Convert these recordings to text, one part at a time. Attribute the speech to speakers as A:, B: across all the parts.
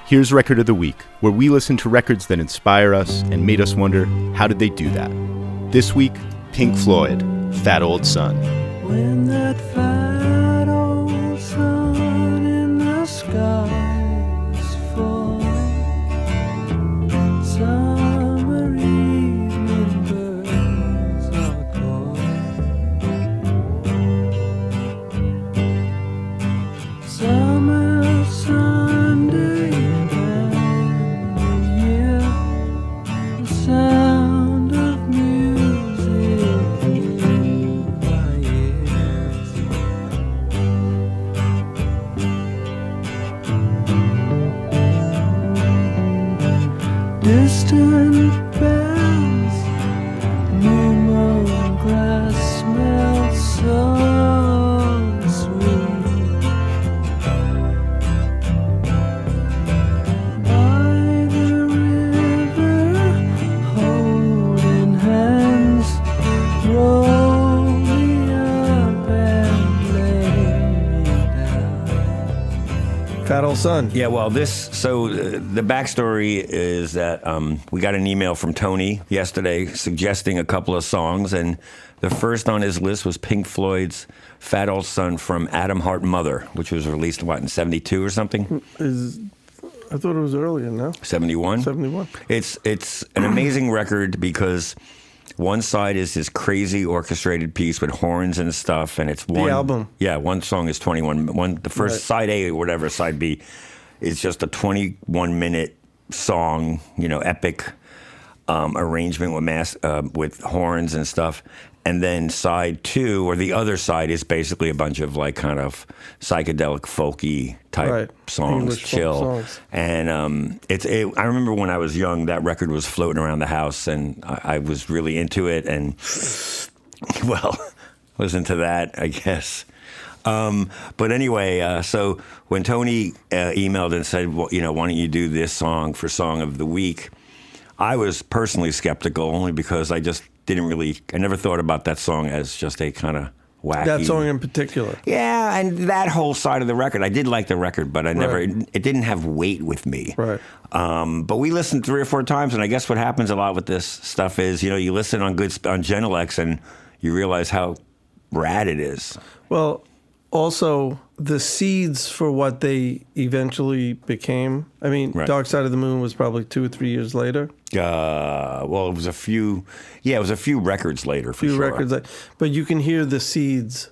A: Here's Record of the Week, where we listen to records that inspire us and made us wonder, how did they do that? This week, Pink Floyd, Fat Old Sun.
B: When that fat old sun in the skies falls, summer evening birds are calling. Summer Sunday and the year, the sound of music in my ears. Distant bells, new mown grass smells so sweet. By the river, holding hands, roll me up and lay me down.
C: Fat Old Sun.
D: Yeah, well, the backstory is that we got an email from Tony yesterday suggesting a couple of songs, and the first on his list was Pink Floyd's Fat Old Sun from Atom Heart Mother, which was released, in 72 or something?
C: I thought it was earlier, no?
D: 71?
C: 71.
D: It's an amazing record because one side is this crazy orchestrated piece with horns and stuff, and it's one...
C: The album.
D: Yeah, one song is 21. The first
C: Right.
D: side A or whatever, side B, is just a 21-minute song, epic arrangement with horns and stuff. And then side 2, or the other side, is basically a bunch of kind of psychedelic folky type
C: Right.
D: songs,
C: English folk
D: chill.
C: songs.
D: And I remember when I was young, that record was floating around the house, and I was really into it. And was into that, I guess. But anyway, so when Tony emailed and said, well, why don't you do this song for Song of the Week, I was personally skeptical, only because I just I never thought about that song as just a kind of wacky.
C: That song in particular.
D: Yeah, and that whole side of the record. I did like the record, but I never,
C: Right.
D: it didn't have weight with me.
C: Right.
D: But we listened 3 or 4 times, and I guess what happens a lot with this stuff is, you listen on Genelex, and you realize how rad it is.
C: Well, also, the seeds for what they eventually became. I mean,
D: Right.
C: Dark Side of the Moon was probably 2 or 3 years later.
D: Well, it was a few records later, for
C: Few
D: sure.
C: records, but you can hear the seeds.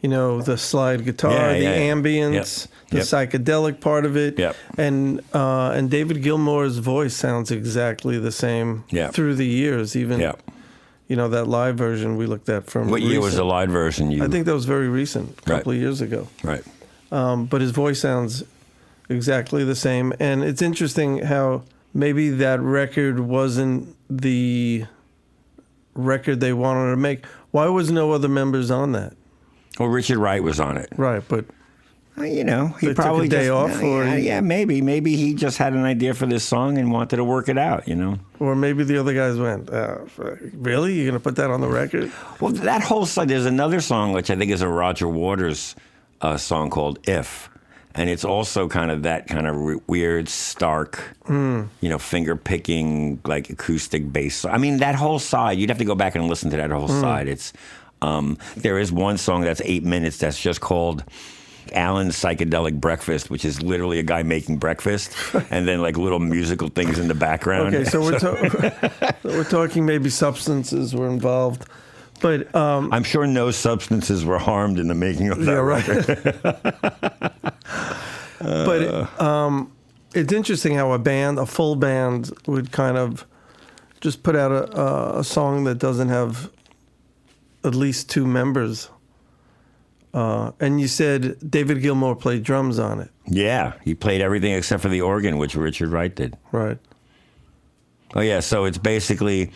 C: The slide guitar,
D: Yeah,
C: the
D: yeah.
C: ambience, the
D: Yep.
C: psychedelic part of it,
D: Yep.
C: and David Gilmour's voice sounds exactly the same
D: Yeah.
C: through the years. Even
D: Yeah.
C: that live version we looked at from.
D: What year was the
C: recent.
D: live version?
C: I think that was very recent, a couple of years ago.
D: Right.
C: But his voice sounds exactly the same. And it's interesting how maybe that record wasn't the record they wanted to make. Why was no other members on that?
D: Well, Richard Wright was on it.
C: Right, but
D: He
C: They
D: probably
C: took a day
D: just,
C: off, or
D: maybe he just had an idea for this song and wanted to work it out.
C: or maybe the other guys went, really? You're going to put that on the record?
D: Well, that whole side. There's another song which I think is a Roger Waters song called "If," and it's also kind of that kind of weird, stark, finger picking, like acoustic bass. I mean, that whole side. You'd have to go back and listen to that whole side. It's there is one song that's 8 minutes that's just called Alan's Psychedelic Breakfast, which is literally a guy making breakfast, and then like little musical things in the background.
C: Okay, so we're talking maybe substances were involved. But
D: I'm sure no substances were harmed in the making of that record.
C: But it's interesting how a full band would kind of just put out a song that doesn't have at least 2 members. And you said David Gilmour played drums on it.
D: Yeah, he played everything except for the organ, which Richard Wright did.
C: Right.
D: Oh, yeah, so it's basically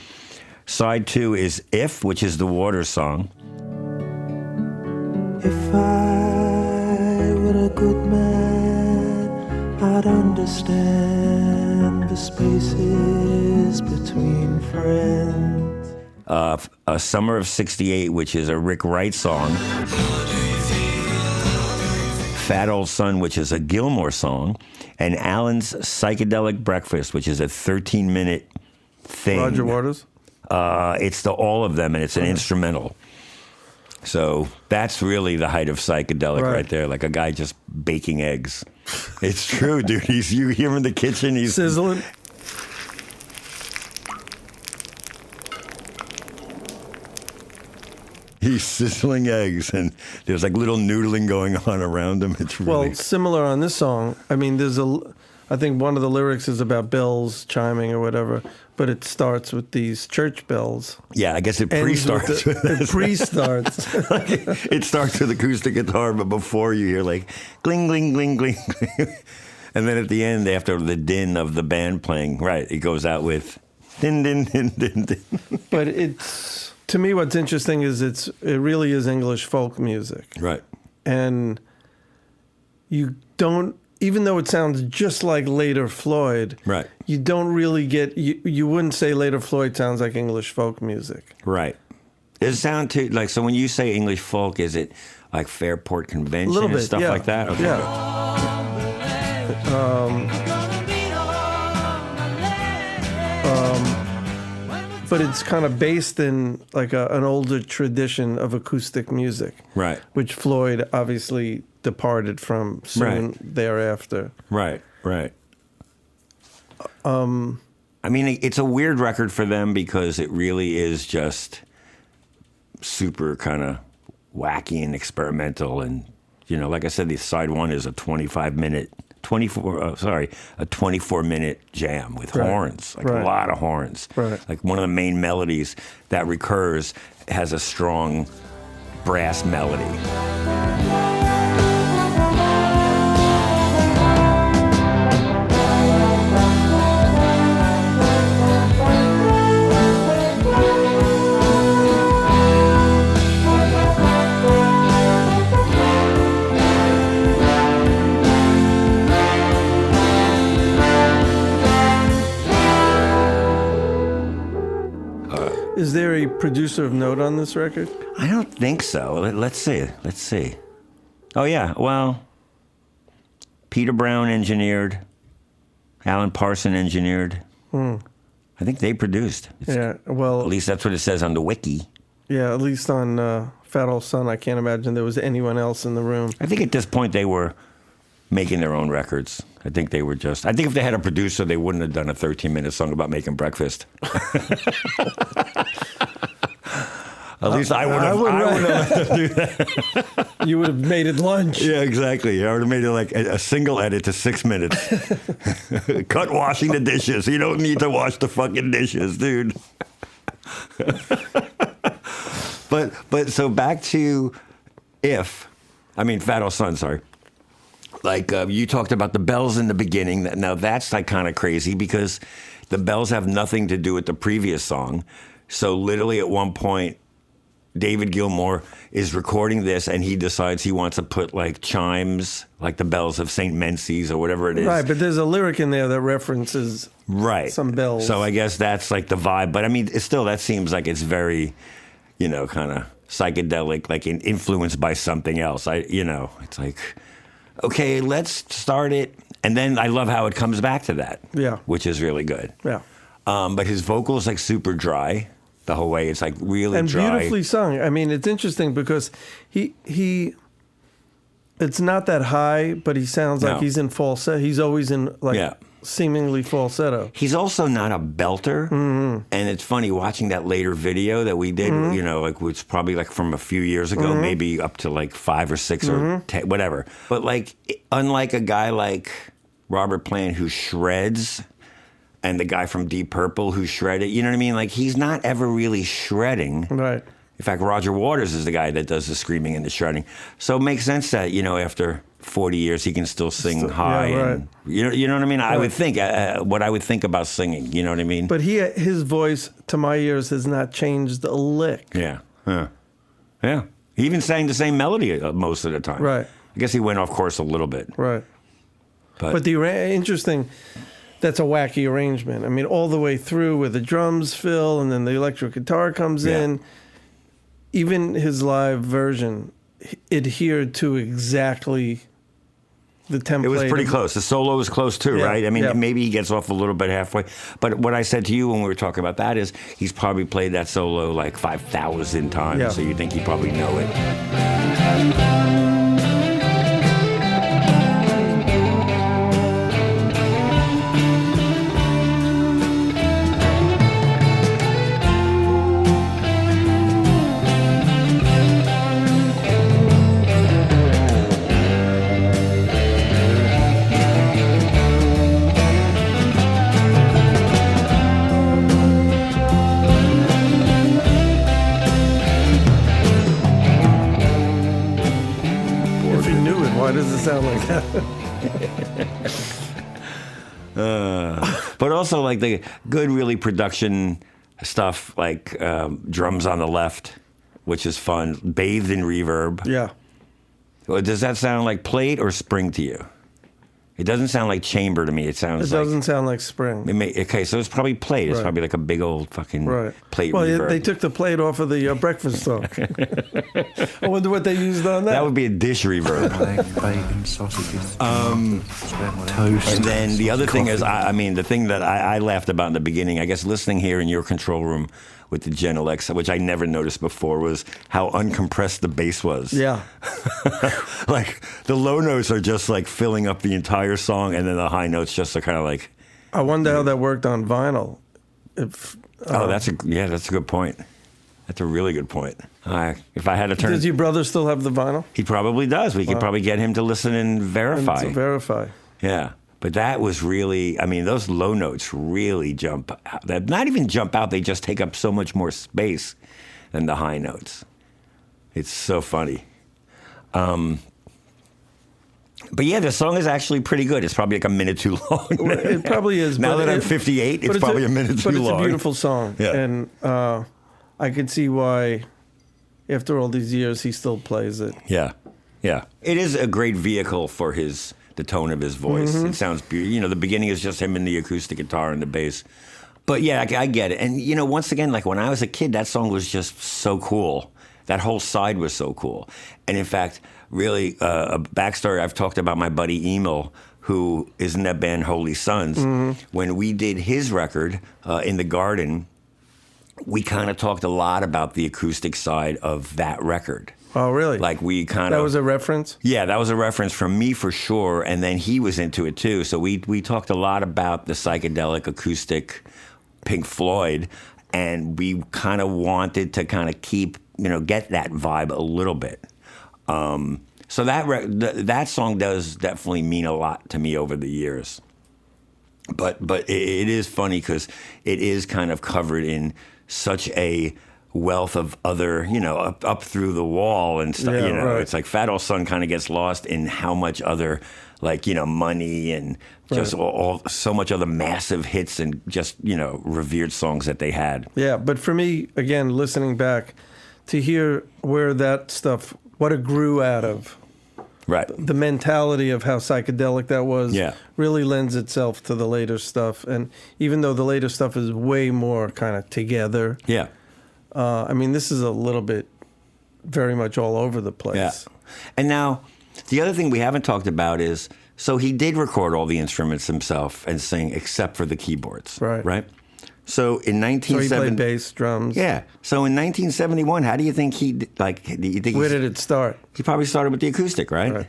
D: side 2 is If, which is the Waters song.
B: If I were a good man, I'd understand the spaces between friends.
D: A Summer of '68, which is a Rick Wright song. Fat Old Son, which is a Gilmore song, and Alan's Psychedelic Breakfast, which is a 13-minute thing.
C: Roger Waters?
D: It's all of them, and it's an instrumental. So that's really the height of psychedelic right there, like a guy just baking eggs. It's true, dude. You hear him in the kitchen. He's
C: sizzling.
D: He's sizzling eggs, and there's like little noodling going on around him. It's really...
C: Well, similar on this song. I mean, I think one of the lyrics is about bells chiming or whatever, but it starts with these church bells.
D: Yeah, I guess it pre-starts.
C: It pre-starts.
D: It starts with acoustic guitar, but before you hear like gling, gling, gling, gling, gling. And then at the end, after the din of the band playing, right, it goes out with din, din, din, din, din.
C: But it's, to me, what's interesting is it really is English folk music.
D: Right.
C: And you don't, even though it sounds just like later Floyd,
D: right,
C: you don't really get, you wouldn't say later Floyd sounds like English folk music.
D: Right. Does it sound too, like, so when you say English folk, is it like Fairport Convention
C: A little
D: and
C: bit,
D: stuff
C: yeah.
D: like that? Okay.
C: Yeah. But it's kind of based in like an older tradition of acoustic music.
D: Right.
C: Which Floyd obviously departed from soon thereafter.
D: Right, right. I mean, it's a weird record for them because it really is just super kind of wacky and experimental. And, you know, like I said, the side one is a 24-minute jam with horns, like a lot of horns.
C: Right.
D: Like one of the main melodies that recurs has a strong brass melody.
C: Is there a producer of note on this record?
D: I don't think so. Let's see. Let's see. Oh, yeah. Well, Peter Brown engineered. Alan Parson engineered. I think they produced.
C: Well...
D: At least that's what it says on the wiki.
C: Yeah, at least on Fat Old Son, I can't imagine there was anyone else in the room.
D: I think at this point they were making their own records. I think they were just... I think if they had a producer, they wouldn't have done a 13-minute song about making breakfast. At least I would have let them do that.
C: You would have made it lunch.
D: Yeah, exactly. I would have made it like a single edit to 6 minutes. Cut washing the dishes. You don't need to wash the fucking dishes, dude. But so back to Fat Old Son, sorry. Like you talked about the bells in the beginning. Now that's like kind of crazy because the bells have nothing to do with the previous song. So literally at one point, David Gilmour is recording this and he decides he wants to put like chimes, like the bells of St. Menzies or whatever it is.
C: Right, but there's a lyric in there that references some bells.
D: So I guess that's like the vibe. But I mean, that seems like it's very, kind of psychedelic, like influenced by something else. It's like, okay, let's start it. And then I love how it comes back to that. Yeah. Which is really good.
C: Yeah.
D: But his vocal is like super dry the whole way. It's like really
C: and
D: dry.
C: And beautifully sung. I mean, it's interesting because he it's not that high, but he sounds like he's in falsetto. He's always in seemingly falsetto.
D: He's also not a belter. Mm-hmm. And it's funny watching that later video that we did, it's probably like from a few years ago, maybe up to like 5 or 6 or 10, whatever. But like, unlike a guy like Robert Plant who shreds, and the guy from Deep Purple who shredded, you know what I mean? Like, he's not ever really shredding.
C: Right.
D: In fact, Roger Waters is the guy that does the screaming and the shredding. So it makes sense that, after 40 years, he can still sing high.
C: Yeah, right.
D: And, you know what I mean? Right. I would think, what I would think about singing, you know what I mean?
C: But his voice, to my ears, has not changed a lick.
D: Yeah. Huh. Yeah. He even sang the same melody most of the time.
C: Right.
D: I guess he went off course a little bit.
C: Right. But the interesting... That's a wacky arrangement. I mean, all the way through where the drums fill and then the electric guitar comes in. Even his live version adhered to exactly the template.
D: It was pretty close. The solo was close too,
C: Yeah,
D: right? I mean,
C: yeah.
D: maybe he gets off a little bit halfway. But what I said to you when we were talking about that is he's probably played that solo like 5,000 times.
C: Yeah.
D: So you think he probably know it.
C: If you knew it, why does it sound like that?
D: But also like the good, really production stuff, like drums on the left, which is fun, bathed in reverb.
C: Yeah.
D: Well, does that sound like plate or spring to you? It doesn't sound like chamber to me. It sounds
C: It
D: like...
C: doesn't sound like spring.
D: Okay, so it's probably plate. It's
C: Right.
D: probably like a big old fucking
C: Right.
D: plate
C: Well,
D: reverb.
C: they took the plate off of the breakfast song. I wonder what they used on that.
D: That would be a dish reverb.
E: Egg, bacon, sausages, toast.
D: And then the other thing is, I mean, the thing that I laughed about in the beginning, I guess listening here in your control room with the Gen Alexa, which I never noticed before, was how uncompressed the bass was.
C: Yeah.
D: Like, the low notes are just like filling up the entire song, and then the high notes just are kind of like...
C: I wonder how that worked on vinyl. If
D: that's a good point. That's a really good point. If I had to turn...
C: Does your brother still have the vinyl?
D: He probably does. We could probably get him to listen and verify.
C: To verify.
D: Yeah. But that was really, I mean, those low notes really jump out. Not even jump out, they just take up so much more space than the high notes. It's so funny. But yeah, the song is actually pretty good. It's probably like a minute too long.
C: It probably is.
D: Now
C: but
D: that I'm 58,
C: but
D: it's probably a minute too
C: long. But it's
D: long.
C: a beautiful song.
D: Yeah.
C: And I can see why, after all these years, he still plays it.
D: Yeah, yeah. It is a great vehicle for the tone of his voice.
C: Mm-hmm.
D: It sounds beautiful. You know, the beginning is just him and the acoustic guitar and the bass. But yeah, I get it. And, you know, once again, like when I was a kid, that song was just so cool. That whole side was so cool. And in fact, really, a backstory, I've talked about my buddy Emil, who is in that band Holy Sons.
C: Mm-hmm.
D: When we did his record, In the Garden, we kind of talked a lot about the acoustic side of that record.
C: Oh, really?
D: Like we kind of...
C: That was a reference?
D: Yeah, that was a reference from me for sure, and then he was into it too. So we talked a lot about the psychedelic acoustic Pink Floyd, and we kind of wanted to kind of keep, you know, get that vibe a little bit. So that song does definitely mean a lot to me over the years. But it is funny because it is kind of covered in such a wealth of other, you know, up through the wall and stuff.
C: Yeah,
D: You know,
C: right.
D: it's like Fat Old Son kind of gets lost in how much other, like, you know, money and just all so much other massive hits and just, you know, revered songs that they had.
C: Yeah, but for me, again, listening back, to hear where that stuff, what it grew out of,
D: Right.
C: the mentality of how psychedelic that was,
D: Yeah.
C: really lends itself to the later stuff. And even though the later stuff is way more kind of together,
D: Yeah.
C: I mean, this is a little bit very much all over the place.
D: Yeah. And now, the other thing we haven't talked about is, so he did record all the instruments himself and sing except for the keyboards.
C: Right.
D: Right? So in
C: So he
D: 1970...
C: played bass, drums.
D: Yeah. So in 1971, how do you think he, like, do you think
C: Where did it start?
D: he probably started with the acoustic, right?
C: Right.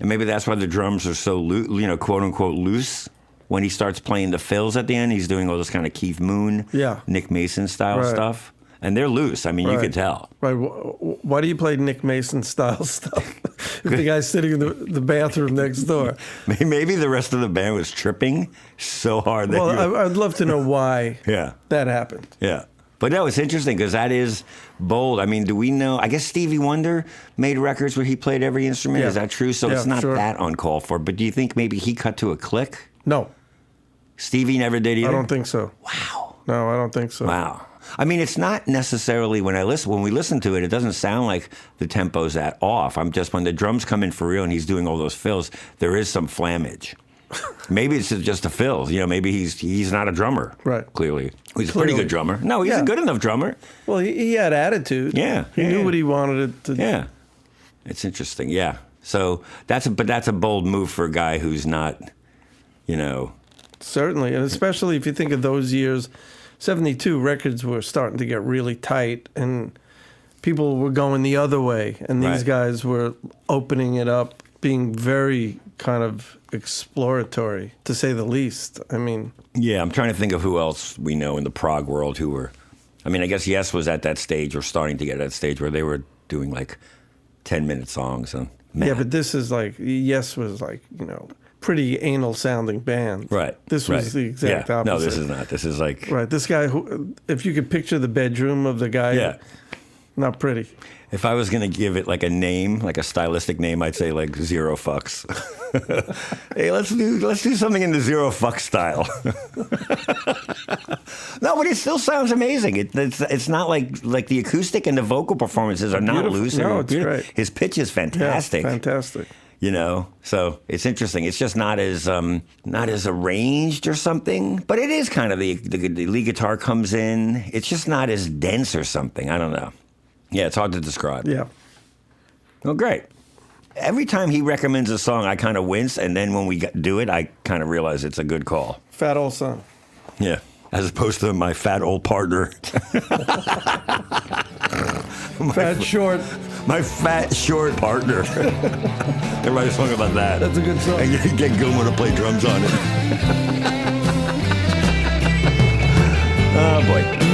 D: And maybe that's why the drums are so, you know, quote unquote loose. When he starts playing the fills at the end, he's doing all this kind of Keith Moon,
C: Yeah.
D: Nick Mason style
C: Right.
D: stuff. And they're loose. I mean, you
C: Right.
D: could tell.
C: Right. Why do you play Nick Mason style stuff if the guy's sitting in the bathroom next door?
D: Maybe the rest of the band was tripping so hard that
C: Well, I'd love to know why
D: Yeah.
C: that happened.
D: Yeah. But no, it's interesting because that is bold. I mean, do we know? I guess Stevie Wonder made records where he played every instrument.
C: Yeah.
D: Is that true? So
C: Yeah,
D: it's not
C: sure.
D: that uncalled for. But do you think maybe he cut to a click?
C: No,
D: Stevie never did either?
C: I don't think so.
D: Wow.
C: No, I don't think so.
D: Wow. I mean, it's not necessarily when we listen to it, it doesn't sound like the tempo's that off. I'm just, when the drums come in for real and he's doing all those fills, there is some flammage. Maybe it's just a fill. You know, maybe he's not a drummer.
C: Right.
D: Clearly. He's a pretty
C: Clearly.
D: good drummer. No, he's
C: Yeah.
D: a good enough drummer.
C: Well, he had attitude.
D: Yeah.
C: He
D: yeah.
C: knew what he wanted it to.
D: Yeah. It's interesting. Yeah. So that's a bold move for a guy who's not, you know.
C: Certainly, and especially if you think of those years, 72 records were starting to get really tight, and people were going the other way, and these
D: Right.
C: guys were opening it up, being very kind of exploratory, to say the least. I mean,
D: Yeah, I'm trying to think of who else we know in the prog world who were. I mean, I guess Yes was at that stage, or starting to get at that stage where they were doing like 10-minute songs. And
C: yeah, but this is like, Yes was like, you know, pretty anal sounding band.
D: right.
C: This was
D: right.
C: the exact
D: yeah.
C: opposite.
D: No, this is not. This is like
C: Right, this guy, who, if you could picture the bedroom of the guy,
D: Yeah.
C: not pretty.
D: If I was going to give it like a name, like a stylistic name, I'd say like Zero Fucks. Hey, let's do something in the Zero Fuck style. No, but it still sounds amazing. It's not like the acoustic and the vocal performances are not
C: Beautiful.
D: loose.
C: No,
D: They're
C: it's
D: beautiful.
C: great.
D: His pitch is fantastic.
C: Yeah, fantastic.
D: You know, so it's interesting. It's just not as arranged or something, but it is kind of the lead guitar comes in. It's just not as dense or something. I don't know. Yeah, it's hard to describe.
C: Yeah.
D: Well, great. Every time he recommends a song, I kind of wince, and then when we do it, I kind of realize it's a good call.
C: Fat Old Son.
D: Yeah, as opposed to my fat old partner.
C: Fat Short.
D: My fat short partner. Everybody sung about that.
C: That's a good song.
D: And you get Gilmore to play drums on it. Oh boy.